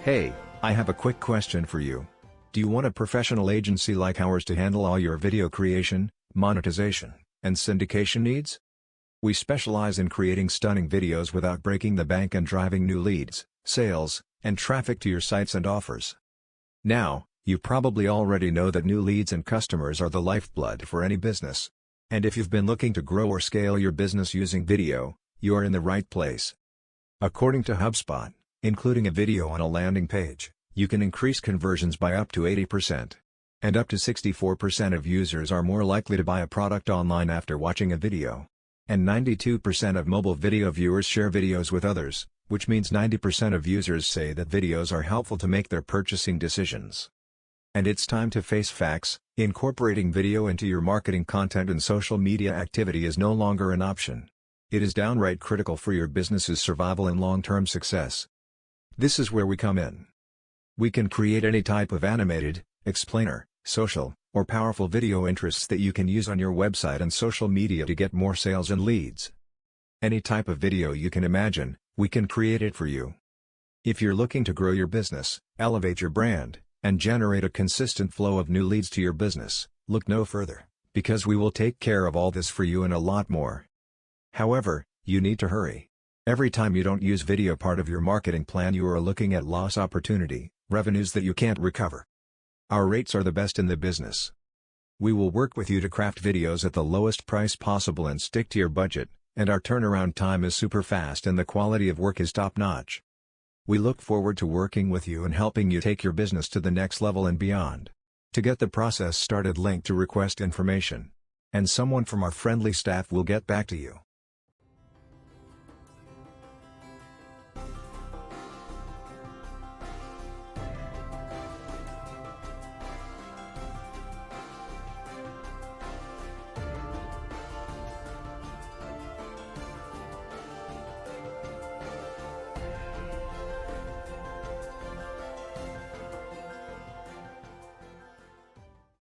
Hey, I have a quick question for you. Do you want a professional agency like ours to handle all your video creation, monetization, and syndication needs? We specialize in creating stunning videos without breaking the bank and driving new leads, sales, and traffic to your sites and offers. Now, you probably already know that new leads and customers are the lifeblood for any business. And if you've been looking to grow or scale your business using video, you are in the right place. According to HubSpot, including a video on a landing page, you can increase conversions by up to 80%. And up to 64% of users are more likely to buy a product online after watching a video. And 92% of mobile video viewers share videos with others, which means 90% of users say that videos are helpful to make their purchasing decisions. And it's time to face facts: incorporating video into your marketing content and social media activity is no longer an option. It is downright critical for your business's survival and long-term success. This is where we come in. We can create any type of animated, explainer, social, or powerful video interests that you can use on your website and social media to get more sales and leads. Any type of video you can imagine, we can create it for you. If you're looking to grow your business, elevate your brand, and generate a consistent flow of new leads to your business, look no further, because we will take care of all this for you and a lot more. However, you need to hurry. Every time you don't use video part of your marketing plan, you are looking at loss opportunity, revenues that you can't recover. Our rates are the best in the business. We will work with you to craft videos at the lowest price possible and stick to your budget, and our turnaround time is super fast and the quality of work is top-notch. We look forward to working with you and helping you take your business to the next level and beyond. To get the process started, link to request information. And someone from our friendly staff will get back to you.